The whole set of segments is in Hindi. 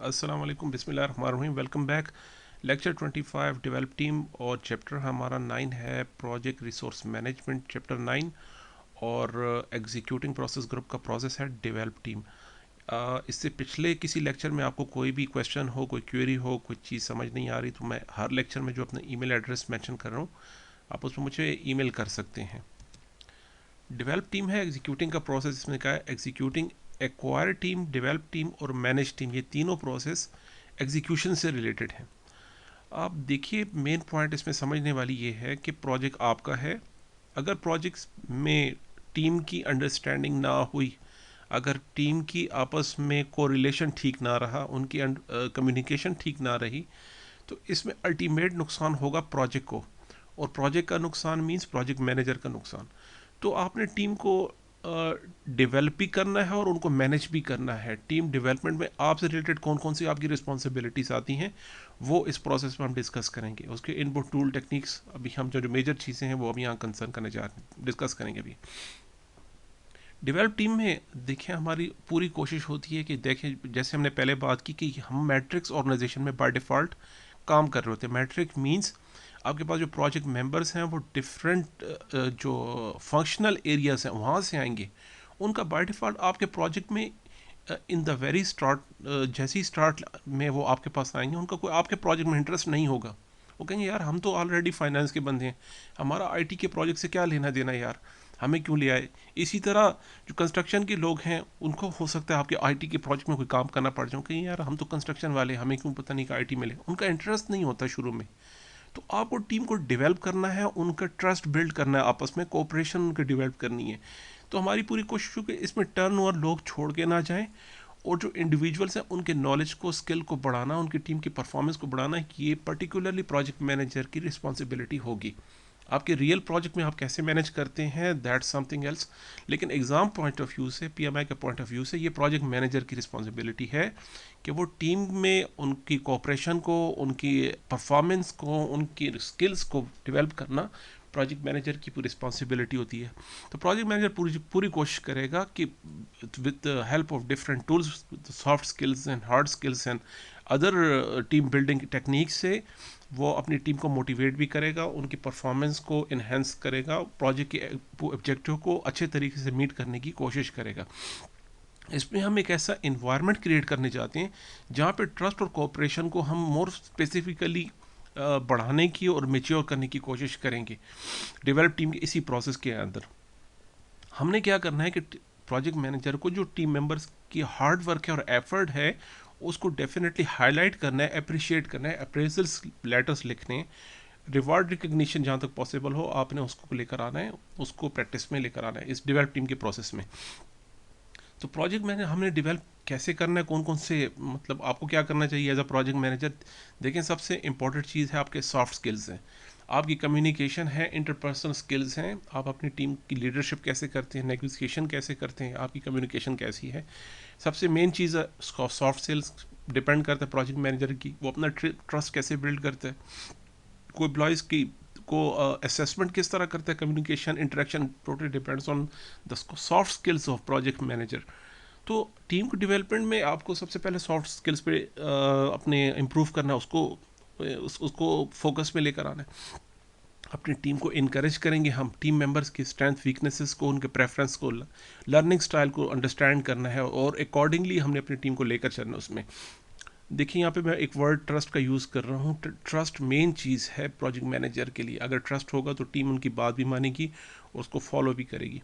अस्सलाम वालेकुम, बिस्मिल्लाहिर्रहमानिर्रहीम। Welcome back. Lecture 25 develop team और चैप्टर हमारा 9 है प्रोजेक्ट रिसोर्स मैनेजमेंट चैप्टर 9 और एग्जीक्यूटिंग प्रोसेस ग्रुप का प्रोसेस है डेवलप टीम। इससे पिछले किसी लेक्चर में आपको कोई भी क्वेश्चन हो, कोई क्वेरी हो, कोई चीज़ समझ नहीं आ रही तो मैं हर लेक्चर में जो अपना ईमेल एड्रेस मेंशन कर रहा हूँ आप उसमें मुझे ईमेल कर सकते हैं। डेवलप टीम है एग्जीक्यूटिंग का प्रोसेस। इसमें क्या है, executing acquire team, develop team और मैनेज टीम, ये तीनों प्रोसेस एग्जीक्यूशन से रिलेटेड हैं। आप देखिए, मेन पॉइंट इसमें समझने वाली ये है कि प्रोजेक्ट आपका है। अगर प्रोजेक्ट्स में टीम की अंडरस्टैंडिंग ना हुई, अगर टीम की आपस में कोरिलेशन ठीक ना रहा, उनकी कम्युनिकेशन ठीक ना रही, तो इसमें अल्टीमेट नुकसान होगा प्रोजेक्ट को। और प्रोजेक्ट का नुकसान मीन्स प्रोजेक्ट मैनेजर का नुकसान। तो आपने टीम को डेवलप भी करना है और उनको मैनेज भी करना है। टीम डेवलपमेंट में आपसे रिलेटेड कौन कौन सी आपकी रिस्पॉन्सिबिलिटीज़ आती हैं वो इस प्रोसेस में हम डिस्कस करेंगे। उसके इनपुट टूल टेक्निक्स अभी हम जो मेजर चीज़ें हैं वो अभी यहाँ कंसर्न करने जा रहे हैं, डिस्कस करेंगे अभी। डेवलप टीम में देखिए, हमारी पूरी कोशिश होती है कि देखें, जैसे हमने पहले बात की कि हम मैट्रिक्स ऑर्गेनाइजेशन में बाय डिफ़ॉल्ट काम कर रहे होते हैं। मैट्रिक्स मींस आपके पास जो प्रोजेक्ट मेंबर्स हैं वो डिफरेंट जो फंक्शनल एरियाज हैं वहाँ से आएंगे। उनका बाय डिफ़ॉल्ट आपके प्रोजेक्ट में इन द वेरी स्टार्ट, जैसे ही स्टार्ट में वो आपके पास आएंगे, उनका कोई आपके प्रोजेक्ट में इंटरेस्ट नहीं होगा। वो कहेंगे यार हम तो ऑलरेडी फाइनेंस के बंदे हैं, हमारा आईटी के प्रोजेक्ट से क्या लेना देना यार, हमें क्यों ले आए। इसी तरह जो कंस्ट्रक्शन के लोग हैं उनको हो सकता है आपके आईटी के प्रोजेक्ट में कोई काम करना पड़ जाए, कहीं यार हम तो कंस्ट्रक्शन वाले, हमें क्यों पता नहीं कि आईटी में ले। उनका इंटरेस्ट नहीं होता शुरू में। तो आपको टीम को डेवलप करना है, उनका ट्रस्ट बिल्ड करना है, आपस में कोऑपरेशन उनकी डेवलप करनी है। तो हमारी पूरी कोशिश है कि इसमें टर्न ओवर लोग छोड़ के ना जाएं, और जो इंडिविजुअल्स हैं उनके नॉलेज को, स्किल को बढ़ाना, उनकी टीम की परफॉर्मेंस को बढ़ाना, ये पर्टिकुलरली प्रोजेक्ट मैनेजर की रिस्पॉन्सिबिलिटी होगी। आपके रियल प्रोजेक्ट में आप कैसे मैनेज करते हैं दैट्स समथिंग एल्स, लेकिन एग्ज़ाम पॉइंट ऑफ व्यू से, पीएमआई के पॉइंट ऑफ व्यू से, ये प्रोजेक्ट मैनेजर की रिस्पॉन्सिबिलिटी है कि वो टीम में उनकी कोऑपरेशन को, उनकी परफॉर्मेंस को, उनकी स्किल्स को डेवलप करना प्रोजेक्ट मैनेजर की पूरी रिस्पॉन्सिबिलिटी होती है। तो प्रोजेक्ट मैनेजर पूरी पूरी कोशिश करेगा कि with the help of different tools, soft skills and hard skills and other team building technique से वो अपनी टीम को मोटिवेट भी करेगा, उनकी परफॉर्मेंस को इन्हेंस करेगा, प्रोजेक्ट के ऑब्जेक्टिव को अच्छे तरीके से मीट करने की कोशिश करेगा। इसमें हम एक ऐसा इन्वायरमेंट क्रिएट करने चाहते हैं जहाँ पे ट्रस्ट और कोऑपरेशन को हम मोर स्पेसिफिकली बढ़ाने की और मेच्योर करने की कोशिश करेंगे डेवलप टीम के इसी प्रोसेस के अंदर। हमने क्या करना है कि प्रोजेक्ट मैनेजर को जो टीम मेंबर्स की हार्ड वर्क है और एफर्ट है उसको डेफिनेटली हाईलाइट करना है, अप्रिशिएट करना है, अप्रेजल्स लेटर्स लिखने, रिवार्ड रिकग्निशन जहाँ तक पॉसिबल हो आपने उसको लेकर आना है, उसको प्रैक्टिस में लेकर आना है इस डेवलप टीम के प्रोसेस में। तो प्रोजेक्ट मैनेजर हमने डेवलप कैसे करना है, कौन कौन से, मतलब आपको क्या करना चाहिए एज अ प्रोजेक्ट मैनेजर। देखें, सबसे इंपॉर्टेंट चीज़ है आपके सॉफ्ट स्किल्स हैं, आपकी कम्युनिकेशन है, इंटरपर्सनल स्किल्स हैं, आप अपनी टीम की लीडरशिप कैसे करते हैं, नेगोशिएशन कैसे करते हैं, आपकी कम्युनिकेशन कैसी है। सबसे मेन चीज़ है सॉफ्ट स्किल्स, डिपेंड करता है प्रोजेक्ट मैनेजर की, वो अपना ट्रस्ट कैसे बिल्ड करता है, कोई एम्प्लॉयज़ की को असेसमेंट किस तरह करता है, communication, interaction, totally depends on the soft skills of project manager. तो टीम को डेवलपमेंट में आपको सबसे पहले सॉफ्ट स्किल्स पे अपने इम्प्रूव करना है, उसको फोकस में लेकर आना है। अपनी टीम को इनकरेज करेंगे हम, टीम मेंबर्स की स्ट्रेंथ वीकनेसेस को, उनके प्रेफरेंस को, लर्निंग स्टाइल को अंडरस्टैंड करना है और अकॉर्डिंगली हमने अपनी टीम को लेकर चलना उसमें। देखिए, यहाँ पे मैं एक वर्ड ट्रस्ट का यूज़ कर रहा हूँ। ट्रस्ट मेन चीज़ है प्रोजेक्ट मैनेजर के लिए। अगर ट्रस्ट होगा तो टीम उनकी बात भी मानेगी और उसको फॉलो भी करेगी।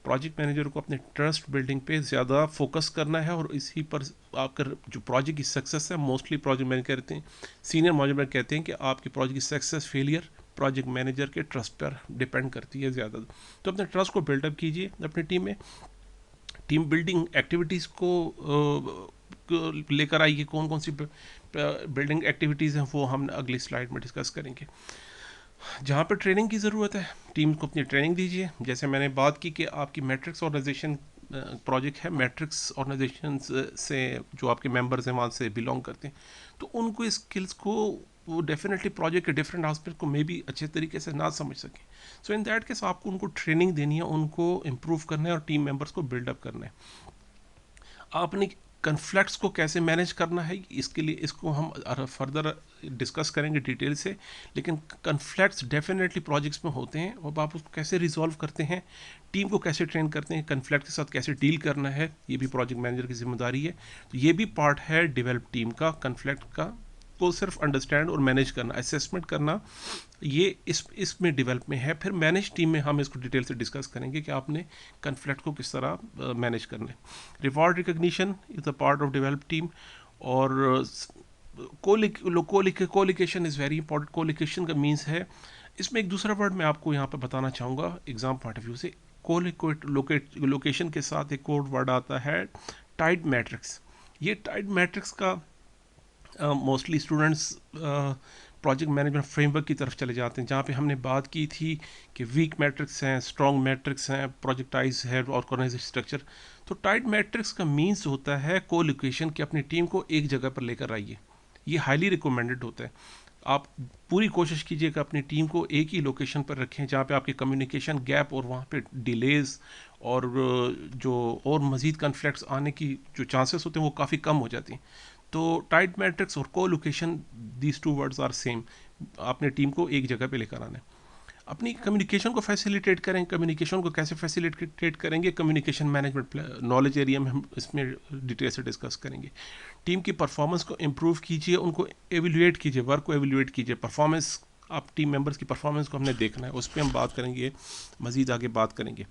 प्रोजेक्ट मैनेजर को अपने ट्रस्ट बिल्डिंग पे ज़्यादा फोकस करना है और इसी पर आपका जो प्रोजेक्ट की सक्सेस है, मोस्टली प्रोजेक्ट मैनेजर कहते हैं, सीनियर मैनेजमेंट कहते हैं कि आपकी प्रोजेक्ट की सक्सेस फेलियर प्रोजेक्ट मैनेजर के ट्रस्ट पर डिपेंड करती है ज़्यादा। तो अपने ट्रस्ट को बिल्डअप कीजिए अपनी टीम में। टीम बिल्डिंग एक्टिविटीज़ को लेकर आइए, कौन कौन सी बिल्डिंग एक्टिविटीज़ हैं वो हम अगली स्लाइड में डिस्कस करेंगे। जहाँ पर ट्रेनिंग की ज़रूरत है टीम को अपनी ट्रेनिंग दीजिए। जैसे मैंने बात की कि आपकी मैट्रिक्स ऑर्गेनाइजेशन प्रोजेक्ट है, मैट्रिक्स ऑर्गेनाइजेशन से जो आपके मेंबर्स हैं वहाँ से बिलोंग करते हैं, तो उनको स्किल्स को वो डेफिनेटली प्रोजेक्ट के डिफरेंट एस्पेक्ट को मे भी अच्छे तरीके से ना समझ सकें। सो इन दैट केस आपको उनको ट्रेनिंग देनी है, उनको इम्प्रूव करना है और टीम मेंबर्स को बिल्डअप करना है। आपने कन्फ्लिक्ट्स को कैसे मैनेज करना है, इसके लिए इसको हम फर्दर डिस्कस करेंगे डिटेल से। लेकिन कन्फ्लिक्ट्स डेफिनेटली प्रोजेक्ट्स में होते हैं, और आप उसको कैसे रिजॉल्व करते हैं, टीम को कैसे ट्रेन करते हैं, कन्फ्लिक्ट के साथ कैसे डील करना है, ये भी प्रोजेक्ट मैनेजर की जिम्मेदारी है। तो ये भी पार्ट है डेवलप टीम का, कन्फ्लिक्ट का को सिर्फ अंडरस्टैंड और मैनेज करना, असेसमेंट करना, ये इसमें डेवलप में है। फिर मैनेज टीम में हम इसको डिटेल से डिस्कस करेंगे कि आपने कन्फ्लिक्ट को किस तरह मैनेज करना है। Reward recognition is a part of develop team. और कोलिकेशन इज़ वेरी इंपॉर्टेंट। कोलिकेशन का मीन्स है, इसमें एक दूसरा वर्ड मैं आपको यहाँ पर बताना चाहूँगा एग्जाम पॉइंट ऑफ व्यू से। लोकेशन के साथ एक कोड वर्ड आता है टाइड मैट्रिक्स। ये टाइड मैट्रिक्स का mostly students project management framework की तरफ चले जाते हैं, जहाँ पे हमने बात की थी कि वीक मैट्रिक्स हैं, स्ट्रॉन्ग मैट्रिक्स हैं, प्रोजेक्टाइज है, ऑर्गेनाइजेशन स्ट्रक्चर। तो टाइड मैट्रिक्स का मीन्स होता है कोलोकेशन, कि अपनी टीम को एक जगह पर लेकर आइए। ये हाईली रिकमेंडेड होता है। आप पूरी कोशिश कीजिएगा अपनी टीम को एक ही लोकेशन पर रखें, जहाँ पे आपके कम्युनिकेशन गैप और वहाँ पे डिलेज और जो और मज़ीद कन्फ्लिक्ट्स आने की जो चांसेस होते हैं वो काफ़ी कम हो जाती हैं। तो टाइट मैट्रिक्स और colocation, these two words are same. आपने टीम को एक जगह पे लेकर आना है। अपनी कम्युनिकेशन को फैसिलिटेट करें। कम्युनिकेशन को कैसे फैसिलिटेट करेंगे, कम्युनिकेशन मैनेजमेंट नॉलेज एरिया में हम इसमें डिटेल से डिस्कस करेंगे। टीम की परफॉर्मेंस को इम्प्रूव कीजिए, उनको एवेल्यूएट कीजिए, वर्क को एवेल्यूएट कीजिए। परफॉर्मेंस, आप टीम मेंबर्स की परफॉर्मेंस को हमने देखना है, उस पर हम बात करेंगे, मज़ीद आगे बात करेंगे।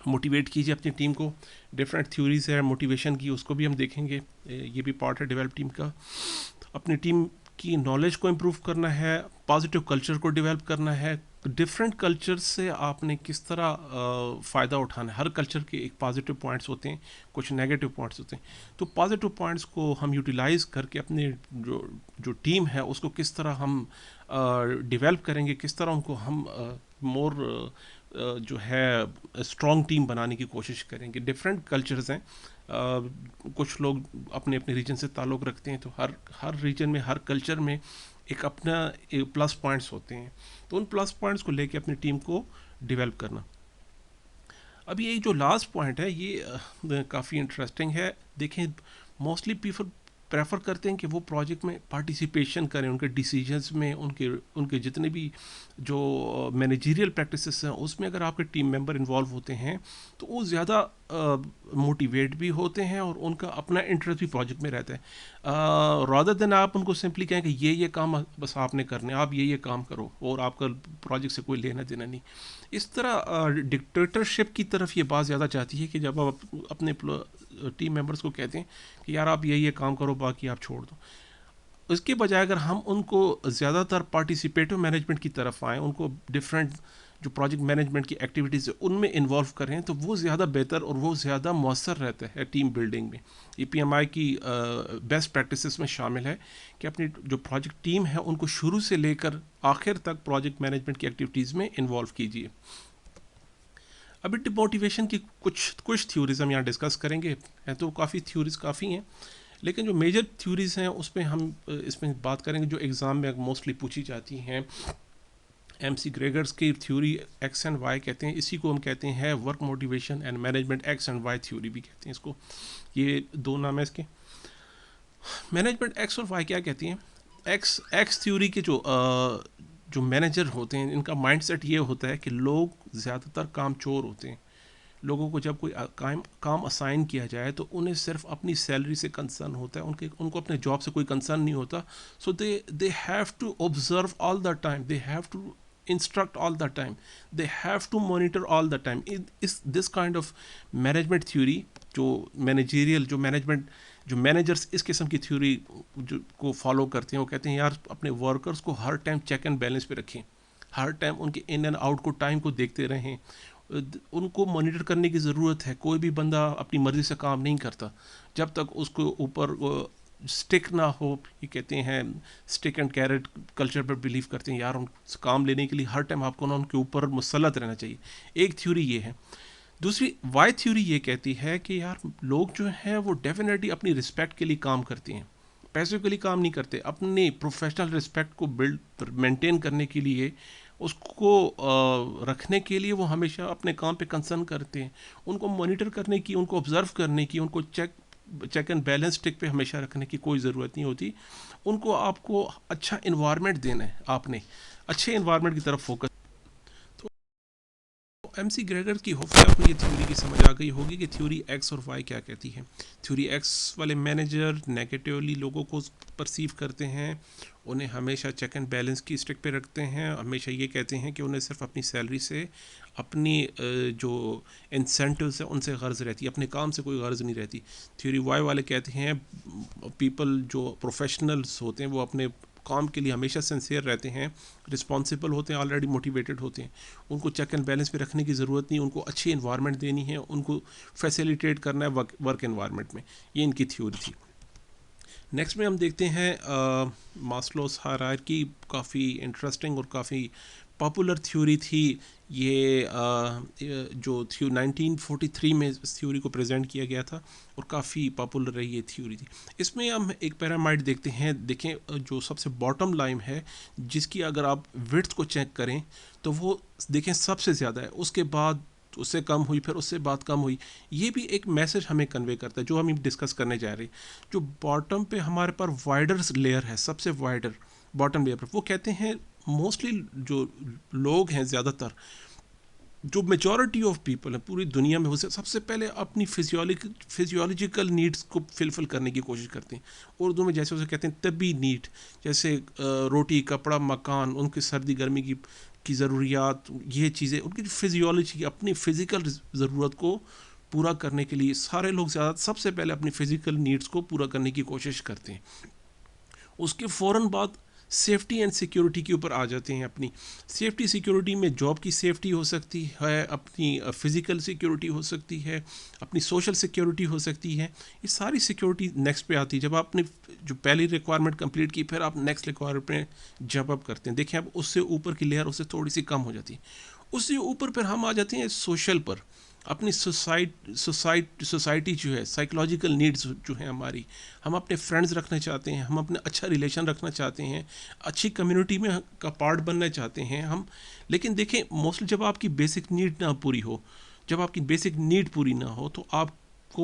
मोटिवेट कीजिए अपनी टीम को। डिफरेंट थ्योरीज है मोटिवेशन की, उसको भी हम देखेंगे, ये भी पार्ट है डेवलप टीम का। अपनी टीम की नॉलेज को इम्प्रूव करना है, पॉजिटिव कल्चर को डेवलप करना है। डिफरेंट कल्चर से आपने किस तरह फ़ायदा उठाना है। हर कल्चर के एक पॉजिटिव पॉइंट्स होते हैं, कुछ नेगेटिव पॉइंट्स होते हैं। तो पॉजिटिव पॉइंट्स को हम यूटिलाइज़ करके अपने जो टीम है उसको किस तरह हम डेवलप करेंगे, किस तरह उनको हम मोर जो है स्ट्रॉन्ग टीम बनाने की कोशिश करेंगे। डिफरेंट कल्चर्स हैं, कुछ लोग अपने अपने रीजन से ताल्लुक़ रखते हैं, तो हर रीजन में, हर कल्चर में एक अपना एक प्लस पॉइंट्स होते हैं। तो उन प्लस पॉइंट्स को लेके अपनी टीम को डेवलप करना। अभी ये जो लास्ट पॉइंट है ये काफ़ी इंटरेस्टिंग है। देखें, मोस्टली पीपल प्रेफर करते हैं कि वो प्रोजेक्ट में पार्टिसिपेशन करें, उनके डिसीजंस में, उनके जितने भी जो मैनेजरियल प्रैक्टिसेस हैं उसमें अगर आपके टीम मेंबर इन्वॉल्व होते हैं तो वो ज़्यादा मोटिवेट भी होते हैं और उनका अपना इंटरेस्ट भी प्रोजेक्ट में रहता है। रादर देन आप उनको सिंपली कहें कि ये काम बस आपने करने, आप ये काम करो और आपका प्रोजेक्ट से कोई लेना देना नहीं। इस तरह डिक्टेटरशिप की तरफ ये बात ज़्यादा चाहती है कि जब आप अपने टीम मेंबर्स को कहते हैं कि यार आप ये काम करो, बाकी आप छोड़ दो। इसके बजाय अगर हम उनको ज़्यादातर पार्टिसिपेटिव मैनेजमेंट की तरफ आएँ, उनको डिफरेंट जो प्रोजेक्ट मैनेजमेंट की एक्टिविटीज़ है उनमें इन्वॉल्व करें, तो वो ज़्यादा बेहतर और वो ज़्यादा मौसर रहता है टीम बिल्डिंग में। EPMI की बेस्ट प्रैक्टिसेस में शामिल है कि अपनी जो प्रोजेक्ट टीम है उनको शुरू से लेकर आखिर तक प्रोजेक्ट मैनेजमेंट की एक्टिविटीज़ में इन्वॉल्व कीजिए। अभी डिमोटिवेशन की कुछ थ्योरीज हम यहाँ डिस्कस करेंगे, हैं तो काफ़ी थ्योरीज काफ़ी हैं, लेकिन जो मेजर थ्योरीज हैं उस पर हम इसमें बात करेंगे जो एग्ज़ाम में मोस्टली पूछी जाती हैं। MC ग्रेगर्स की थ्योरी X एंड Y कहते हैं, इसी को हम कहते हैं work motivation and management X and Y theory भी कहते हैं इसको। ये दो नाम है इसके। मैनेजमेंट X और Y क्या कहती हैं? X थ्योरी के जो मैनेजर होते हैं इनका माइंडसेट ये होता है कि लोग ज़्यादातर काम चोर होते हैं। लोगों को जब कोई काम असाइन किया जाए तो उन्हें सिर्फ अपनी सैलरी से कंसर्न होता है, उनको अपने जॉब से कोई कंसर्न नहीं होता। So they have to observe all the time, they have to instruct all the time, they have to monitor all the time. Is this kind of management theory जो managerial जो managers इस किस्म की थ्योरी जो को फॉलो करते हैं, वो कहते हैं यार अपने वर्कर्स को हर टाइम चेक एंड बैलेंस पे रखें, हर टाइम उनके इन एंड आउट को टाइम को देखते रहें, उनको मॉनिटर करने की ज़रूरत है। कोई भी बंदा अपनी मर्ज़ी से काम नहीं करता जब तक उसको ऊपर स्टिक ना हो। ये कहते हैं स्टिक एंड कैरेट कल्चर पर बिलीव करते हैं, यार उन काम लेने के लिए हर टाइम आपको ना उनके ऊपर मुसल्लत रहना चाहिए। एक थ्योरी ये है। दूसरी वाई थ्योरी ये कहती है कि यार लोग जो हैं वो डेफिनेटली अपनी रिस्पेक्ट के लिए काम करते हैं, पैसों के लिए काम नहीं करते। अपनी प्रोफेशनल रिस्पेक्ट को मेंटेन करने के लिए, उसको रखने के लिए वो हमेशा अपने काम पे कंसर्न करते हैं। उनको मॉनिटर करने की, उनको ऑब्जर्व करने की, उनको चेक चेक एंड बैलेंस टिक पे हमेशा रखने की कोई ज़रूरत नहीं होती। उनको आपको अच्छा इन्वायरमेंट देना है, आपने अच्छे इन्वायरमेंट की तरफ फोकस। एमसी ग्रेगर की होपफुली आपको ये थ्योरी की समझ आ गई होगी कि थ्योरी एक्स और वाई क्या कहती है। थ्योरी एक्स वाले मैनेजर नेगेटिवली लोगों को परसीव करते हैं, उन्हें हमेशा चेक एंड बैलेंस की स्टिक पे रखते हैं, हमेशा ये कहते हैं कि उन्हें सिर्फ अपनी सैलरी से, अपनी जो इंसेंटिव्स हैं उनसे गर्ज रहती है, अपने काम से कोई गर्ज नहीं रहती। थ्योरी वाई वाले कहते हैं पीपल जो प्रोफेशनल्स होते हैं वो अपने काम के लिए हमेशा सिंसियर रहते हैं, रिस्पॉन्सिबल होते हैं, ऑलरेडी मोटिवेटेड होते हैं, उनको चेक एंड बैलेंस पे रखने की ज़रूरत नहीं, उनको अच्छी इन्वायरमेंट देनी है, उनको फैसिलिटेट करना है वर्क इन्वायरमेंट में। ये इनकी थ्योरी थी। नेक्स्ट में हम देखते हैं मास्लोस हायरार्की, काफ़ी इंटरेस्टिंग और काफ़ी पॉपुलर थ्योरी थी ये, जो 1943 में इस थ्योरी को प्रेजेंट किया गया था और काफ़ी पॉपुलर रही ये थ्योरी थी। इसमें हम एक पिरामिड देखते हैं, देखें जो सबसे बॉटम लाइन है जिसकी अगर आप विड्थ को चेक करें तो वो देखें सबसे ज़्यादा है, उसके बाद उससे कम हुई, फिर उससे बात कम हुई। ये भी एक मैसेज हमें कन्वे करता है जो हम डिस्कस करने जा रहे हैं। जो बॉटम पे हमारे पास वाइडर लेयर है, सबसे वाइडर बॉटम लेयर पर, वो कहते हैं मोस्टली जो लोग हैं, ज़्यादातर जो मेजॉरिटी ऑफ पीपल हैं पूरी दुनिया में, वो सबसे पहले अपनी फिजियोलॉजिकल नीड्स को फिलफिल करने की कोशिश करते हैं। उर्दू में जैसे उसे कहते हैं तबी नीड, जैसे रोटी, कपड़ा, मकान, उनकी सर्दी गर्मी की ज़रूरियात, ये चीज़ें उनकी फिजियोलॉजी, अपनी फ़िज़िकल ज़रूरत को पूरा करने के लिए सारे लोग सबसे पहले अपनी फ़िज़िकल नीड्स को पूरा करने की कोशिश करते हैं। उसके फ़ौरन बाद सेफ्टी एंड सिक्योरिटी के ऊपर आ जाते हैं। अपनी सेफ्टी सिक्योरिटी में जॉब की सेफ्टी हो सकती है, अपनी फ़िज़िकल सिक्योरिटी हो सकती है, अपनी सोशल सिक्योरिटी हो सकती है। ये सारी सिक्योरिटी नेक्स्ट पे आती है। जब आपने जो पहली रिक्वायरमेंट कंप्लीट की, फिर आप नेक्स्ट रिक्वायरमेंट पे जंप अप करते हैं। देखिए अब उससे ऊपर की लेयर उससे थोड़ी सी कम हो जाती है। उससे ऊपर फिर हम आ जाते हैं सोशल पर, अपनी सोसाइटी जो है, साइकोलॉजिकल नीड्स जो है हमारी, हम अपने फ्रेंड्स रखना चाहते हैं, हम अपने अच्छा रिलेशन रखना चाहते हैं, अच्छी कम्युनिटी में का पार्ट बनना चाहते हैं हम। लेकिन देखें मोस्टली जब आपकी बेसिक नीड ना पूरी हो, जब आपकी बेसिक नीड पूरी ना हो तो आपको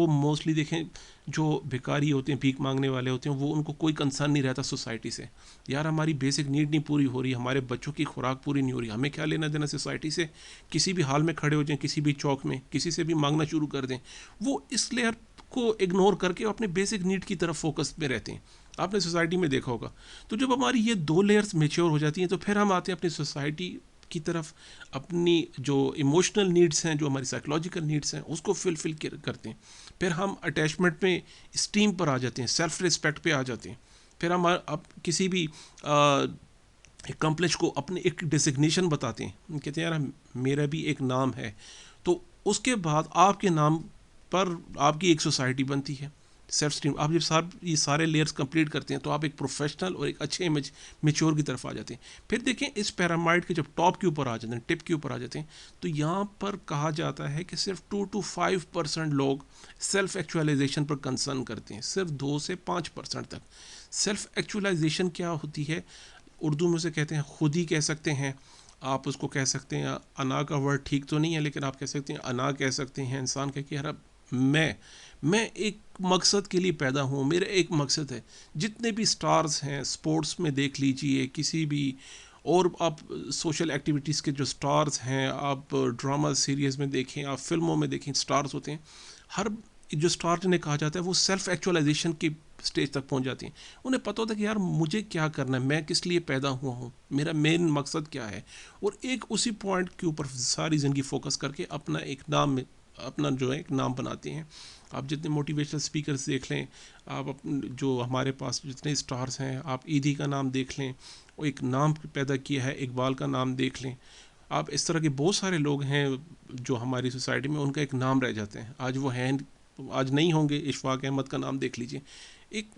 मोस्टली देखें जो भिखारी होते हैं, भीख मांगने वाले होते हैं, वो उनको कोई कंसर्न नहीं रहता सोसाइटी से। यार हमारी बेसिक नीड नहीं पूरी हो रही, हमारे बच्चों की खुराक पूरी नहीं हो रही, हमें क्या लेना देना सोसाइटी से। किसी भी हाल में खड़े हो जाएं, किसी भी चौक में किसी से भी मांगना शुरू कर दें, वो इस लेयर को इग्नोर करके अपने बेसिक नीड की तरफ फोकस में रहते हैं। आपने सोसाइटी में देखा होगा। तो जब हमारी ये दो लेयर्स मेच्योर हो जाती हैं तो फिर हम आते हैं अपनी सोसाइटी की तरफ, अपनी जो इमोशनल नीड्स हैं, जो हमारी साइकोलॉजिकल नीड्स हैं, उसको फिल करते हैं। फिर हम अटैचमेंट में स्टीम पर आ जाते हैं, सेल्फ रिस्पेक्ट पे आ जाते हैं। फिर हम अब किसी भी कंप्लेक्स को अपने एक डिजिग्नेशन बताते हैं, कहते हैं यार मेरा भी एक नाम है। तो उसके बाद आपके नाम पर आपकी एक सोसाइटी बनती है, सेल्फ स्टीम। आप जब ये सारे लेयर्स कंप्लीट करते हैं तो आप एक प्रोफेशनल और एक अच्छे इमेज मेच्योर की तरफ आ जाते हैं। फिर देखें इस पिरामिड के जब टॉप के ऊपर आ जाते हैं, टिप के ऊपर आ जाते हैं, तो यहाँ पर कहा जाता है कि सिर्फ 2 to 5% लोग सेल्फ एक्चुअलाइजेशन पर कंसर्न करते हैं, सिर्फ 2 से 5% तक। सेल्फ एक्चुअलाइजेशन क्या होती है? उर्दू में उसे कहते हैं खुद ही कह सकते हैं, आप उसको कह सकते हैं, अना का वर्ड ठीक तो नहीं है लेकिन आप कह सकते हैं अना कह सकते हैं। इंसान कह के यार मैं एक मकसद के लिए पैदा हूँ, मेरा एक मकसद है। जितने भी स्टार्स हैं स्पोर्ट्स में देख लीजिए, किसी भी और आप सोशल एक्टिविटीज़ के जो स्टार्स हैं, आप ड्रामा सीरीज़ में देखें, आप फिल्मों में देखें, स्टार्स होते हैं। हर जो स्टार जिन्हें कहा जाता है वो सेल्फ एक्चुअलाइजेशन की स्टेज तक पहुंच जाती हैं। उन्हें पता होता है कि यार मुझे क्या करना है, मैं किस लिए पैदा हुआ हूँ, मेरा मेन मकसद क्या है। और एक उसी पॉइंट के ऊपर सारी ज़िंदगी फोकस करके अपना एक नाम, अपना जो है एक नाम बनाते हैं। आप जितने मोटिवेशनल स्पीकर्स देख लें, आप जो हमारे पास जितने स्टार्स हैं, आप ईदी का नाम देख लें, वो एक नाम पैदा किया है, इकबाल का नाम देख लें। आप इस तरह के बहुत सारे लोग हैं जो हमारी सोसाइटी में उनका एक नाम रह जाते हैं, आज वो हैं, आज नहीं होंगे। इशफाक अहमद का नाम देख लीजिए। एक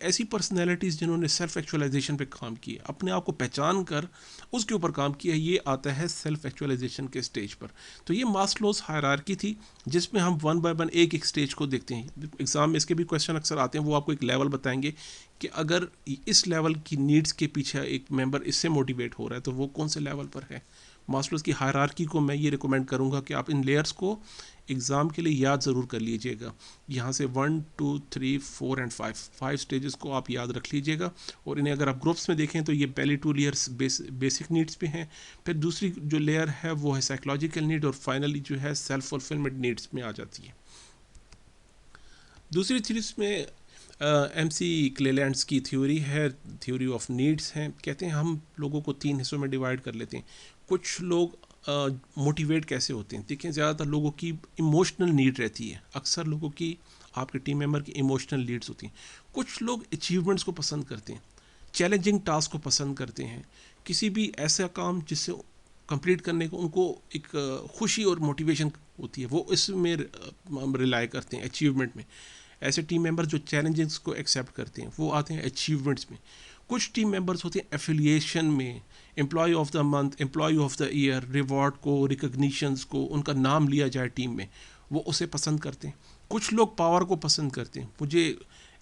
ऐसी पर्सनैलिटीज़ जिन्होंने सेल्फ एक्चुअलाइजेशन पे काम किया, अपने आप को पहचान कर उसके ऊपर काम किया, ये आता है सेल्फ एक्चुअलाइजेशन के स्टेज पर। तो ये मास्लोस हायरार्की थी जिसमें हम वन बाय वन एक स्टेज को देखते हैं। एग्ज़ाम में इसके भी क्वेश्चन अक्सर आते हैं, वो आपको एक लेवल बताएंगे कि अगर इस लेवल की नीड्स के पीछे एक मेंबर इससे मोटिवेट हो रहा है तो वो कौन से लेवल पर है। मास्लोस की हायरार्की को मैं ये रिकमेंड करूँगा कि आप इन लेयर्स को एग्ज़ाम के लिए याद ज़रूर कर लीजिएगा। यहाँ से 1 2 3 4 एंड 5 स्टेजेस को आप याद रख लीजिएगा। और इन्हें अगर आप ग्रुप्स में देखें तो ये पहले 2 लेयर्स बेसिक नीड्स पे हैं, फिर दूसरी जो लेयर है वो है साइकोलॉजिकल नीड, और फाइनली जो है सेल्फ फुलफिलमेंट नीड्स में आ जाती है। दूसरी चीज़ में MC क्लेलैंड्स की थ्योरी है, थ्योरी ऑफ नीड्स हैं। कहते हैं हम लोगों को 3 हिस्सों में डिवाइड कर लेते हैं। कुछ लोग मोटिवेट कैसे होते हैं, देखिए ज़्यादातर लोगों की इमोशनल नीड रहती है, अक्सर लोगों की, आपके टीम मेंबर की इमोशनल नीड्स होती हैं। कुछ लोग अचीवमेंट्स को पसंद करते हैं, चैलेंजिंग टास्क को पसंद करते हैं, किसी भी ऐसा काम जिससे कंप्लीट करने को उनको एक खुशी और मोटिवेशन होती है, वो इसमें रिलाई करते हैं अचीवमेंट में। ऐसे टीम मेंबर जो चैलेंजेस को एक्सेप्ट करते हैं वो आते हैं अचीवमेंट्स में। कुछ टीम मेंबर्स होते हैं एफिलिएशन में, employee of the month, employee of the year, reward को, रिकग्निशंस को, उनका नाम लिया जाए टीम में, वो उसे पसंद करते हैं। कुछ लोग पावर को पसंद करते हैं, मुझे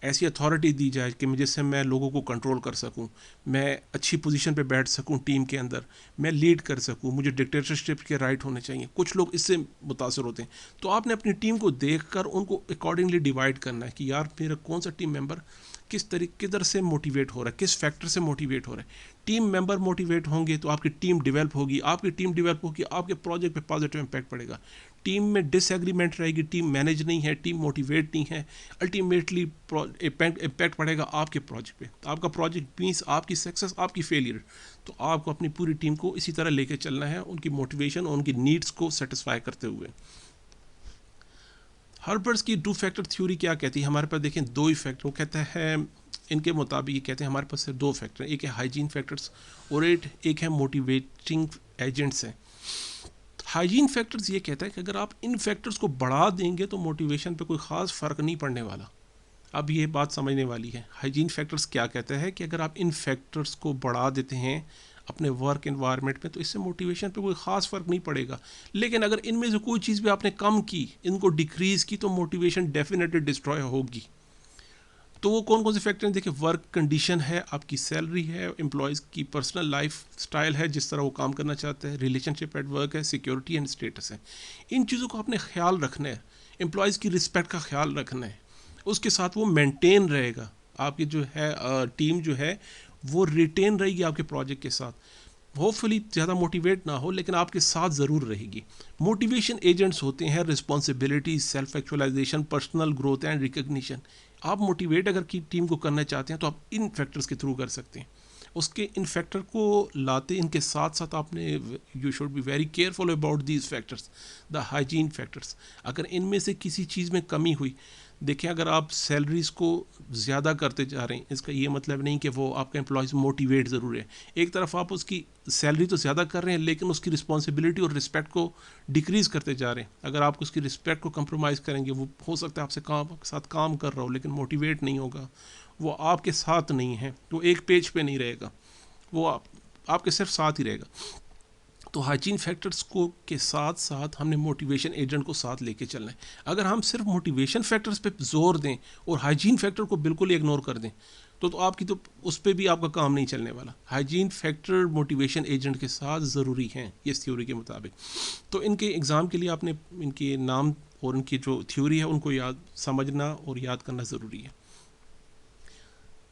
ऐसी अथॉरिटी दी जाए कि जिससे मैं लोगों को कंट्रोल कर सकूं, मैं अच्छी पोजीशन पे बैठ सकूं टीम के अंदर, मैं लीड कर सकूं, मुझे डिक्टेटरशिप के राइट होने चाहिए। कुछ लोग इससे मुतासर होते हैं। तो आपने अपनी टीम को देखकर उनको अकॉर्डिंगली डिवाइड करना है कि यार मेरा कौन सा टीम मेंबर किस तरीके किधर से मोटिवेट हो रहा है, किस फैक्टर से मोटिवेट हो रहा है। टीम मेंबर मोटिवेट होंगे तो आपकी टीम डेवलप होगी, आपकी टीम डेवलप होगी, आपके प्रोजेक्ट पे पॉजिटिव इम्पैक्ट पड़ेगा। टीम में डिसएग्रीमेंट रहेगी, टीम मैनेज नहीं है, टीम मोटिवेट नहीं है, अल्टीमेटली इम्पैक्ट पड़ेगा आपके प्रोजेक्ट पे। आपका प्रोजेक्ट मीन्स आपकी सक्सेस, आपकी फेलियर। तो आपको अपनी पूरी टीम को इसी तरह लेके चलना है, उनकी मोटिवेशन और उनकी नीड्स को सेटिस्फाई करते हुए। हर्बर्ट्स की 2 फैक्टर थ्योरी क्या कहती है, हमारे पास देखें 2 ही फैक्टर, वो कहता है इनके मुताबिक ये कहते हैं हमारे पास 2 फैक्टर, एक है हाइजीन फैक्टर्स और एक है मोटिवेटिंग एजेंट्स हैं। हाइजीन फैक्टर्स ये कहता है कि अगर आप इन फैक्टर्स को बढ़ा देंगे तो मोटिवेशन पे कोई ख़ास फ़र्क नहीं पड़ने वाला। अब ये बात समझने वाली है। हाइजीन फैक्टर्स क्या कहता है कि अगर आप इन फैक्टर्स को बढ़ा देते हैं अपने वर्क एनवायरनमेंट में तो इससे मोटिवेशन पे कोई ख़ास फ़र्क नहीं पड़ेगा। लेकिन अगर इनमें से कोई चीज़ भी आपने कम की, इनको डिक्रीज़ की, तो मोटिवेशन डेफिनेटली डिस्ट्रॉय होगी। तो वो कौन कौन से फैक्टर हैं, देखिए वर्क कंडीशन है, आपकी सैलरी है, एम्प्लॉयज़ की पर्सनल लाइफ स्टाइल है, जिस तरह वो काम करना चाहते हैं, रिलेशनशिप एट वर्क है, सिक्योरिटी एंड स्टेटस है। इन चीज़ों को आपने ख्याल रखना है, एम्प्लॉयज़ की रिस्पेक्ट का ख्याल रखना है, उसके साथ वो मेंटेन रहेगा। आपकी जो है टीम जो है वो रिटेन रहेगी आपके प्रोजेक्ट के साथ। होपफुली ज़्यादा मोटिवेट ना हो लेकिन आपके साथ ज़रूर रहेगी। मोटिवेशन एजेंट्स होते हैं responsibility, self actualization, personal growth and recognition. आप मोटिवेट अगर की टीम को करना चाहते हैं तो आप इन फैक्टर्स के थ्रू कर सकते हैं। उसके इन फैक्टर को लाते इनके साथ साथ आपने you should be very careful about these factors, the hygiene factors. अगर इनमें से किसी चीज़ में कमी हुई, देखें अगर आप सैलरीज़ को ज़्यादा करते जा रहे हैं, इसका ये मतलब नहीं कि वो आपका एम्प्लॉयज़ मोटिवेट ज़रूर है। एक तरफ आप उसकी सैलरी तो ज़्यादा कर रहे हैं लेकिन उसकी रिस्पॉन्सिबिलिटी और रिस्पेक्ट को डिक्रीज़ करते जा रहे हैं। अगर आप उसकी रिस्पेक्ट को कंप्रोमाइज़ करेंगे, वो हो सकता है आपसे साथ काम कर रहा हो लेकिन मोटिवेट नहीं होगा, वो आपके साथ नहीं है, वो एक पेज पे नहीं रहेगा, वो आपके सिर्फ साथ ही रहेगा। तो हाइजीन फैक्टर्स को के साथ साथ हमने मोटिवेशन एजेंट को साथ लेके चलना है। अगर हम सिर्फ मोटिवेशन फैक्टर्स पे जोर दें और हाइजीन फैक्टर को बिल्कुल इग्नोर कर दें तो आपकी तो उस पर भी आपका काम नहीं चलने वाला। हाइजीन फैक्टर मोटिवेशन एजेंट के साथ ज़रूरी हैं इस थ्योरी के मुताबिक। तो इनके एग्ज़ाम के लिए आपने इनके नाम और इनकी जो थ्योरी है उनको याद समझना और याद करना ज़रूरी है।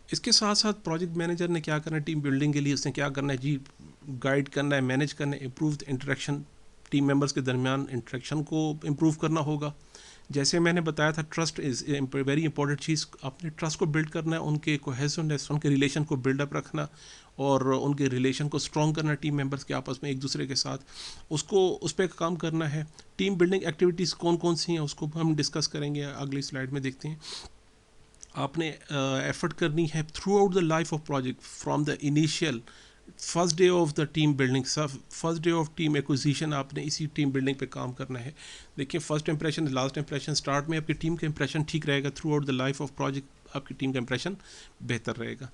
इसके साथ साथ प्रोजेक्ट मैनेजर ने क्या करना है टीम बिल्डिंग के लिए, उसने क्या करना है जी, गाइड करना है, मैनेज करना है, इम्प्रूव इंटरेक्शन, टीम मेंबर्स के दरमियान इंटरेक्शन को इम्प्रूव करना होगा। जैसे मैंने बताया था ट्रस्ट इज़ वेरी इंपॉर्टेंट चीज़, अपने ट्रस्ट को बिल्ड करना है, उनके कोहेसिवनेस, उनके रिलेशन को बिल्डअप रखना और उनके रिलेशन को स्ट्रॉन्ग करना टीम मेंबर्स के आपस में एक दूसरे के साथ, उसको उस पर काम करना है। टीम बिल्डिंग एक्टिविटीज़ कौन कौन सी हैं उसको हम डिस्कस करेंगे अगली स्लाइड में, देखते हैं। आपने एफर्ट करनी है through out the life of project, from the initial first day of the team building, first day of team acquisition, आपने इसी टीम बिल्डिंग पे काम करना है। देखिए first impression last impression, start में आपकी टीम का इंप्रेशन ठीक रहेगा, through out the life of project आपकी टीम का इंप्रेशन बेहतर रहेगा।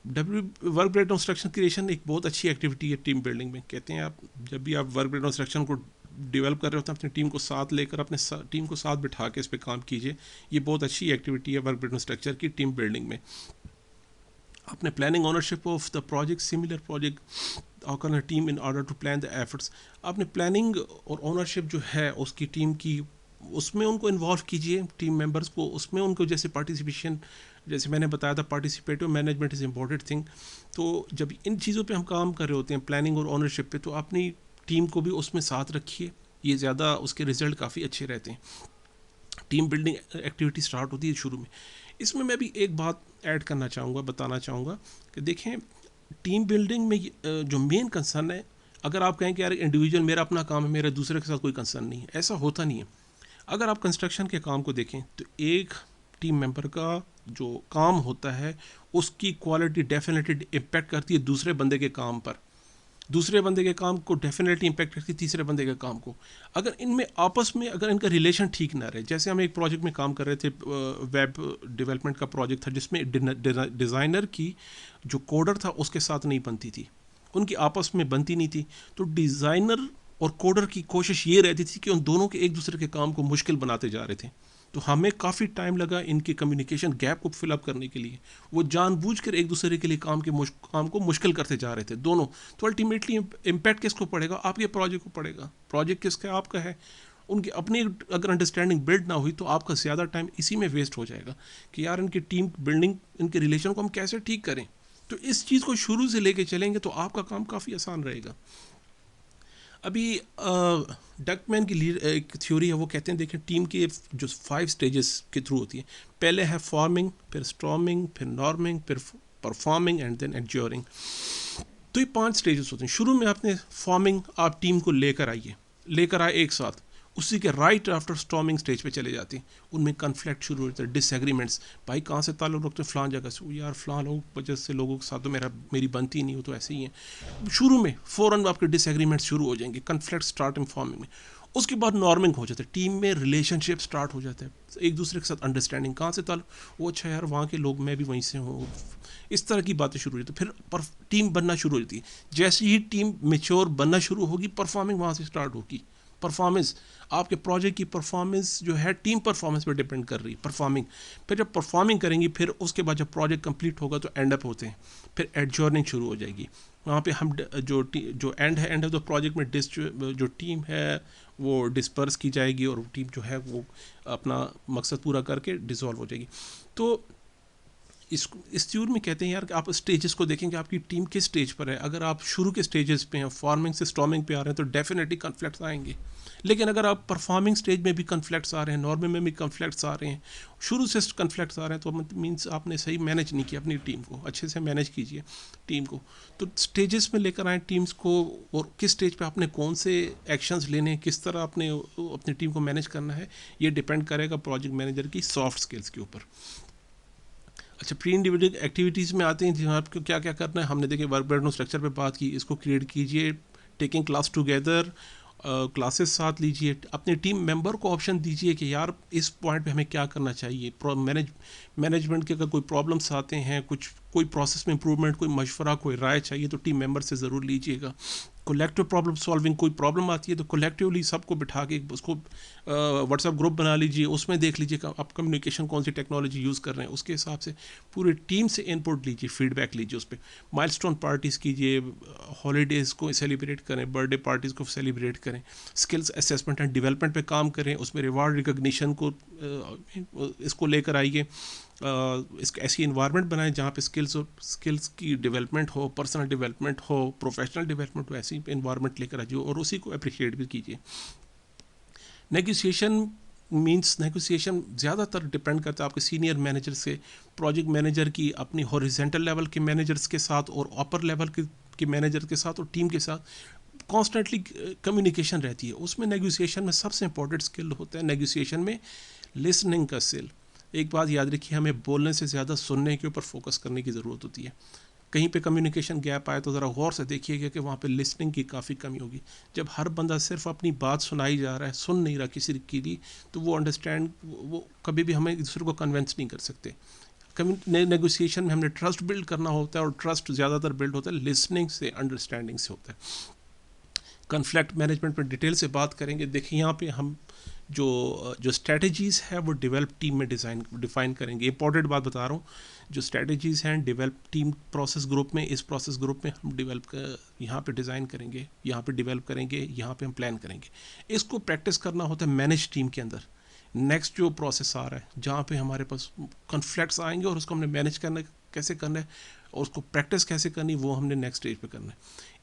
वर्क ब्रेकडाउन स्ट्रक्चर क्रिएशन एक बहुत अच्छी एक्टिविटी है टीम बिल्डिंग में। कहते हैं आप जब भी आप वर्क ब्रेकडाउन स्ट्रक्चर को डेवलप कर रहे होते हैं अपनी टीम को साथ लेकर अपने टीम को साथ बिठा के इस पर काम कीजिए। ये बहुत अच्छी एक्टिविटी है वर्क ब्रेकडाउन स्ट्रक्चर की टीम बिल्डिंग में। अपने planning ownership of the project, similar project और team in order to plan the efforts. आपने प्लानिंग और ओनरशिप जो है उसकी टीम की उसमें उनको इन्वॉल्व कीजिए, टीम मेंबर्स को उसमें उनको, जैसे पार्टिसिपेशन, जैसे मैंने बताया था participative management is important thing. तो जब इन चीज़ों पे हम काम कर रहे होते हैं, प्लानिंग और ओनरशिप पे, तो अपनी टीम को भी उसमें साथ रखिए, ये ज़्यादा उसके रिजल्ट काफ़ी अच्छे रहते हैं। टीम बिल्डिंग एक्टिविटी स्टार्ट होती है शुरू में। इसमें मैं भी एक बात ऐड करना चाहूँगा, बताना चाहूँगा कि देखें, टीम बिल्डिंग में जो मेन कंसर्न है, अगर आप कहें कि यार इंडिविजुअल मेरा अपना काम है, मेरा दूसरे के साथ कोई कंसर्न नहीं है, ऐसा होता नहीं है। अगर आप कंस्ट्रक्शन के काम को देखें तो एक टीम मेंबर का जो काम होता है उसकी क्वालिटी डेफिनेटली इम्पेक्ट करती है दूसरे बंदे के काम पर, दूसरे बंदे के काम को डेफिनेटली इम्पेक्ट करती है तीसरे बंदे के काम को। अगर इनमें आपस में अगर इनका रिलेशन ठीक ना रहे, जैसे हम एक प्रोजेक्ट में काम कर रहे थे, वेब डेवलपमेंट का प्रोजेक्ट था, जिसमें डिज़ाइनर की जो कोडर था उसके साथ नहीं बनती थी, उनकी आपस में बनती नहीं थी। तो डिज़ाइनर और कोडर की कोशिश ये रहती थी कि उन दोनों के एक दूसरे के काम को मुश्किल बनाते जा रहे थे। तो हमें काफ़ी टाइम लगा इनके कम्युनिकेशन गैप को फिलअप करने के लिए। वो जानबूझकर एक दूसरे के लिए काम को मुश्किल करते जा रहे थे दोनों। तो अल्टीमेटली इम्पैक्ट किसको पड़ेगा? आपके प्रोजेक्ट को पड़ेगा। प्रोजेक्ट किसका? आपका है। उनकी अपनी अगर अंडरस्टैंडिंग बिल्ड ना हुई तो आपका ज़्यादा टाइम इसी में वेस्ट हो जाएगा कि यार इनकी टीम बिल्डिंग, इनके रिलेशन को हम कैसे ठीक करें। तो इस चीज़ को शुरू से लेके चलेंगे तो आपका काम काफ़ी आसान रहेगा। अभी डकमैन की एक थ्योरी है, वो कहते हैं, देखें, टीम के जो 5 स्टेजेस के थ्रू होती है। पहले है फॉर्मिंग, फिर स्टॉर्मिंग, फिर नॉर्मिंग, फिर परफॉर्मिंग एंड देन एंड्योरिंग। तो ये 5 स्टेजेस होते हैं। शुरू में आपने फॉर्मिंग, आप टीम को लेकर आए एक साथ, उसी के राइट आफ्टर स्टॉर्मिंग स्टेज पे चले जाते हैं। उनमें कन्फ्लिक्ट शुरू होते हैं, डिसएग्रीमेंट्स, भाई कहाँ से ताल्लुक़ रखते हैं, फ़लाँ जगह से, यार फ़लाँ लोग वजह से लोगों के साथ तो मेरी बनती नहीं हो, तो ऐसे ही है। शुरू में फ़ौरन आपके डिसएग्रीमेंट्स शुरू हो जाएंगे, कन्फ्लिक्ट स्टार्ट इन फॉर्मिंग में। उसके बाद नॉर्मिंग हो जाता है, टीम में रिलेशनशिप स्टार्ट हो जाता है, एक दूसरे के साथ अंडरस्टैंडिंग, कहाँ से ताल्लुक़, वो अच्छा यार वहाँ के लोग, मैं भी वहीं से हूँ, इस तरह की बातें शुरू हो जाती है। फिर टीम बनना शुरू हो जाती है। जैसे ही टीम मेच्योर बनना शुरू होगी, परफॉर्मिंग वहाँ से स्टार्ट होगी। परफॉर्मेंस, आपके प्रोजेक्ट की परफॉर्मेंस जो है टीम परफॉर्मेंस पर डिपेंड कर रही है, परफॉर्मिंग। फिर जब परफॉर्मिंग करेंगी, फिर उसके बाद जब प्रोजेक्ट कंप्लीट होगा तो एंड अप होते हैं, फिर एडजॉर्निंग शुरू हो जाएगी। वहाँ पे हम जो एंड ऑफ द प्रोजेक्ट में जो टीम है वो डिस्पर्स की जाएगी और टीम जो है वो अपना मकसद पूरा करके डिसॉल्व हो जाएगी। तो इस थ्योरी में कहते हैं यार कि आप स्टेजेस को देखेंगे, आपकी टीम किस स्टेज पर है। अगर आप शुरू के स्टेजेस पे हैं, फॉर्मिंग से स्टॉर्मिंग पे आ रहे हैं, तो डेफिनेटली कन्फ्लिक्ट्स आएंगे। लेकिन अगर आप परफॉर्मिंग स्टेज में भी कन्फ्लिक्ट्स आ रहे हैं, नॉर्मिंग में भी कन्फ्लिक्ट्स आ रहे हैं, शुरू से कन्फ्लिक्ट्स आ रहे हैं, तो मीन्स आपने सही मैनेज नहीं किया अपनी टीम को। अच्छे से मैनेज कीजिए टीम को। तो स्टेजेस में लेकर आए टीम्स को, और किस स्टेज पे आपने कौन से एक्शंस लेने हैं, किस तरह आपने अपनी टीम को मैनेज करना है, ये डिपेंड करेगा प्रोजेक्ट मैनेजर की सॉफ्ट स्किल्स के ऊपर। अच्छा, प्री इंडिविजुअल एक्टिविटीज़ में आते हैं जहाँ आपको क्या क्या करना है। हमने देखिए वर्क ब्रेकडाउन स्ट्रक्चर पे बात की, इसको क्रिएट कीजिए, टेकिंग क्लास टुगेदर, क्लासेस साथ लीजिए, अपने टीम मेंबर को ऑप्शन दीजिए कि यार इस पॉइंट पे हमें क्या करना चाहिए। मैनेजमेंट के अगर कोई प्रॉब्लम्स आते हैं, कोई प्रोसेस में इंप्रूवमेंट, कोई मशवरा, कोई राय चाहिए, तो टीम मेंबर से ज़रूर लीजिएगा। कलेक्टिव प्रॉब्लम सॉल्विंग, कोई प्रॉब्लम आती है तो कलेक्टिवली सबको बिठा के उसको व्हाट्सएप ग्रुप बना लीजिए, उसमें देख लीजिए आप कम्युनिकेशन कौन सी टेक्नोलॉजी यूज़ कर रहे हैं, उसके हिसाब से पूरी टीम से इनपुट लीजिए, फीडबैक लीजिए उस पर। माइलस्टोन पार्टीज़ कीजिए, हॉलीडेज़ को सेलिब्रेट करें, बर्थडे पार्टीज़ को सेलिब्रेट करें, स्किल्स असेसमेंट एंड डेवलपमेंट पे काम करें, उसमें रिवार्ड रिकग्निशन को इसको लेकर आइए। इसको ऐसी इन्वायरमेंट बनाएं जहाँ पे स्किल्स की डेवलपमेंट हो, पर्सनल डेवलपमेंट हो, प्रोफेशनल डेवलपमेंट हो, ऐसी इन्वायरमेंट लेकर आइए और उसी को अप्रिशिएट भी कीजिए। नेगोशिएशन ज़्यादातर डिपेंड करता है आपके सीनियर मैनेजर से, प्रोजेक्ट मैनेजर की अपनी हॉरिजेंटल लेवल के मैनेजर्स के साथ और अपर लेवल के मैनेजर के साथ और टीम के साथ कॉन्स्टेंटली कम्युनिकेशन रहती है। उसमें नेगोशिएशन में सबसे इंपॉर्टेंट स्किल होता है नेगोशिएशन में लिसनिंग का स्किल। एक बात याद रखिए, हमें बोलने से ज़्यादा सुनने के ऊपर फोकस करने की ज़रूरत होती है। कहीं पे कम्युनिकेशन गैप आए तो ज़रा गौर से देखिएगा कि वहाँ पे लिसनिंग की काफ़ी कमी होगी। जब हर बंदा सिर्फ अपनी बात सुनाई जा रहा है, सुन नहीं रहा किसी की भी, तो वो कभी भी हमें दूसरे को कन्विंस नहीं कर सकते। नेगोशिएशन में हमने ट्रस्ट बिल्ड करना होता है और ट्रस्ट ज़्यादातर बिल्ड होता है लिसनिंग से, अंडरस्टैंडिंग से होता है। कन्फ्लिक्ट मैनेजमेंट में डिटेल से बात करेंगे। देखिए यहाँ पे हम जो स्ट्रेटजीज़ है वो डेवलप टीम में डिफ़ाइन करेंगे। इंपॉर्टेंट बात बता रहा हूँ, जो स्ट्रेटजीज़ हैं डेवलप टीम प्रोसेस ग्रुप में, इस प्रोसेस ग्रुप में हम यहाँ पे डिज़ाइन करेंगे, यहाँ पे डेवलप करेंगे, यहाँ पे हम प्लान करेंगे। इसको प्रैक्टिस करना होता है मैनेज टीम के अंदर। नेक्स्ट जो प्रोसेस आ रहा है जहाँ पे हमारे पास कन्फ्लिक्ट्स आएंगे और उसको हमने मैनेज करना कैसे करना है और उसको प्रैक्टिस कैसे करनी, वो हमने नेक्स्ट स्टेज पे करना है।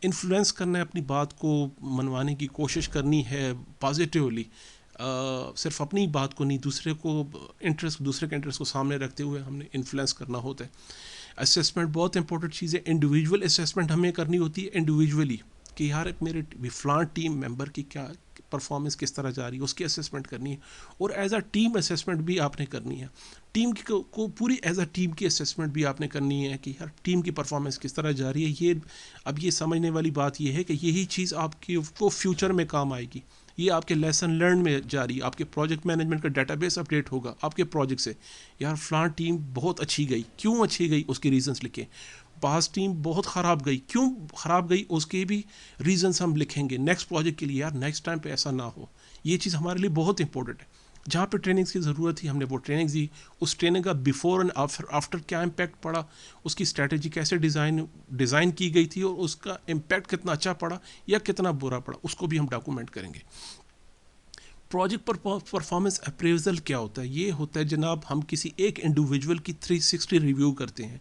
इन्फ्लुएंस करना है, अपनी बात को मनवाने की कोशिश करनी है पॉजिटिवली, सिर्फ अपनी बात को नहीं, दूसरे के इंटरेस्ट को सामने रखते हुए हमने इन्फ्लुएंस करना होता है। असेसमेंट बहुत इंपॉर्टेंट चीज़ है। इंडिविजुअल असेसमेंट हमें करनी होती है इंडिविजुअली कि यार मेरे फलां टीम मेंबर की क्या परफॉर्मेंस किस तरह जा रही है, उसकी असेसमेंट करनी है। और एज अ टीम असेसमेंट भी आपने करनी है, टीम की को पूरी एज अ टीम की असेसमेंट भी आपने करनी है कि यार टीम की परफॉर्मेंस किस तरह जा रही है। ये समझने वाली बात ये है कि यही चीज़ आपकी को फ्यूचर में काम आएगी। ये आपके लेसन लर्न में जा रही है। आपके प्रोजेक्ट मैनेजमेंट का डेटाबेस अपडेट होगा आपके प्रोजेक्ट से, यार फलां टीम बहुत अच्छी गई, क्यों अच्छी गई उसके रीजंस लिखें। पास टीम बहुत ख़राब गई, क्यों ख़राब गई उसके भी रीजंस हम लिखेंगे नेक्स्ट प्रोजेक्ट के लिए, यार नेक्स्ट टाइम पे ऐसा ना हो। ये चीज़ हमारे लिए बहुत इंपॉर्टेंट है। जहाँ पे ट्रेनिंग्स की ज़रूरत थी हमने वो ट्रेनिंग दी, उस ट्रेनिंग का बिफोर एंड आफ्टर क्या इम्पैक्ट पड़ा, उसकी स्ट्रैटेजी कैसे डिज़ाइन की गई थी और उसका इम्पैक्ट कितना अच्छा पड़ा या कितना बुरा पड़ा, उसको भी हम डॉक्यूमेंट करेंगे। प्रोजेक्ट पर परफॉर्मेंस अप्रेजल क्या होता है? ये होता है जनाब, हम किसी एक इंडिविजुअल की 360 रिव्यू करते हैं।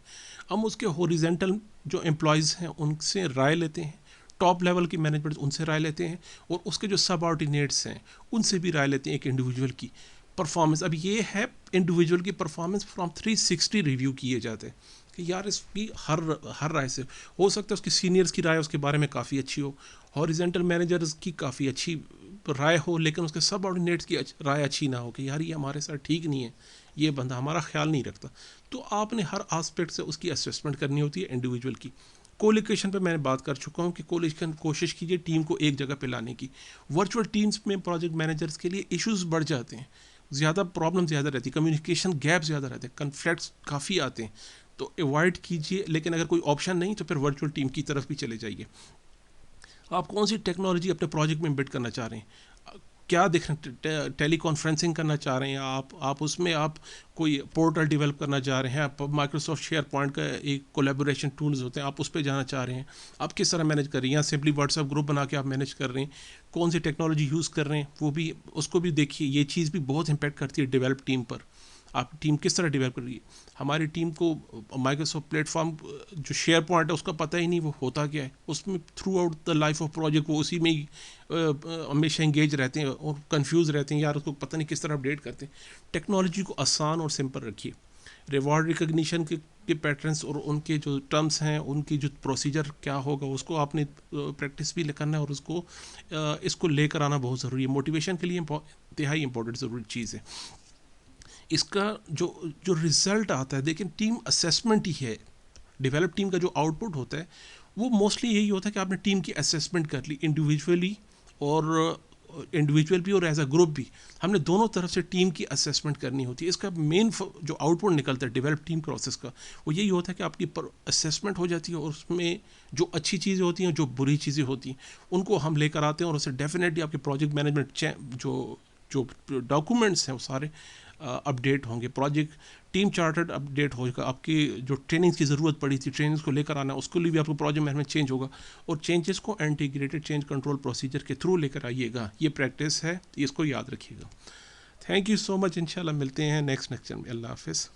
हम उसके हॉरिजॉन्टल जो एम्प्लॉयज़ हैं उनसे राय लेते हैं, टॉप लेवल की मैनेजमेंट उनसे राय लेते हैं, और उसके जो सब ऑर्डिनेट्स हैं उनसे भी राय लेते हैं एक इंडिविजुअल की परफॉर्मेंस। अब ये है इंडिविजुअल की परफॉर्मेंस फ्रॉम 360 रिव्यू किए जाते हैं कि यार इसकी हर राय से हो सकता है उसकी सीनियर्स की राय उसके बारे में काफ़ी अच्छी हो, हॉरिजॉन्टल मैनेजर्स की काफ़ी अच्छी राय हो, लेकिन उसके सब ऑर्डिनेट्स की राय अच्छी ना हो कि यार ये हमारे साथ ठीक नहीं है, ये बंदा हमारा ख्याल नहीं रखता। तो आपने हर आस्पेक्ट से उसकी असेसमेंट करनी होती है इंडिविजुअल की। कोलिकेशन पे मैंने बात कर चुका हूँ कि कोलिकेशन कोशिश कीजिए टीम को एक जगह पे लाने की। वर्चुअल टीम्स में प्रोजेक्ट मैनेजर्स के लिए इश्यूज बढ़ जाते हैं, ज़्यादा प्रॉब्लम ज़्यादा रहती है, कम्युनिकेशन गैप ज़्यादा रहते हैं, कन्फ्लिक्ट्स काफ़ी आते हैं। तो अवॉइड कीजिए, लेकिन अगर कोई ऑप्शन नहीं तो फिर वर्चुअल टीम की तरफ भी चले जाइए। आप कौन सी टेक्नोलॉजी अपने प्रोजेक्ट में इम्बिड करना चाह रहे हैं, क्या देख रहे हैं, टेली कॉन्फ्रेंसिंग करना चाह रहे हैं आप उसमें आप कोई पोर्टल डेवलप करना चाह रहे हैं, आप माइक्रोसॉफ्ट शेयर पॉइंट का एक कोलैबोरेशन टूल्स होते हैं आप उस पर जाना चाह रहे हैं, आप किस तरह मैनेज कर रहे हैं, या सिंपली व्हाट्सएप ग्रुप बना के आप मैनेज कर रहे हैं, कौन सी टेक्नोलॉजी यूज़ कर रहे हैं, वो भी उसको भी देखिए। ये चीज़ भी बहुत इम्पैक्ट करती है डेवलप टीम पर, आप टीम किस तरह डेवलप कर रही है। हमारी टीम को माइक्रोसॉफ्ट प्लेटफॉर्म जो शेयर पॉइंट है उसका पता ही नहीं वो होता क्या है, उसमें through out the life of project वो उसी में ही हमेशा इंगेज रहते हैं और कंफ्यूज रहते हैं, यार उसको पता नहीं किस तरह अपडेट करते हैं। टेक्नोलॉजी को आसान और सिंपल रखिए। रिवॉर्ड रिकग्निशन के पैटर्न्स और उनके जो टर्म्स हैं, उनकी जो प्रोसीजर क्या होगा उसको आपने प्रैक्टिस भी करना है, और उसको इसको लेकर आना बहुत ज़रूरी है। मोटिवेशन के लिए इंतहाई इंपॉर्टेंट ज़रूरी चीज़ है। इसका जो रिज़ल्ट आता है, देखिए टीम असेसमेंट ही है। डेवलप टीम का जो आउटपुट होता है वो मोस्टली यही होता है कि आपने टीम की असेसमेंट कर ली, इंडिविजुअल भी और एज अ ग्रुप भी, हमने दोनों तरफ से टीम की असेसमेंट करनी होती है। इसका मेन जो आउटपुट निकलता है डेवलप टीम प्रोसेस का, वो यही होता है कि आपकी असेसमेंट हो जाती है और उसमें जो अच्छी चीज़ें होती हैं, जो बुरी चीज़ें होती हैं, उनको हम लेकर आते हैं और उससे डेफिनेटली आपके प्रोजेक्ट मैनेजमेंट जो डॉक्यूमेंट्स हैं वो सारे अपडेट होंगे। प्रोजेक्ट टीम चार्टर्ड अपडेट होगा। आपकी जो ट्रेनिंग्स की ज़रूरत पड़ी थी, ट्रेनिंग्स को लेकर आना, उसके लिए भी आपको प्रोजेक्ट मैनेजमेंट चेंज होगा, और चेंजेस को इंटीग्रेटेड चेंज कंट्रोल प्रोसीजर के थ्रू लेकर आइएगा। ये प्रैक्टिस है, इसको याद रखिएगा। Thank you so much. इंशाल्लाह मिलते हैं नेक्स्ट लेक्चर में। अल्लाह हाफिज़।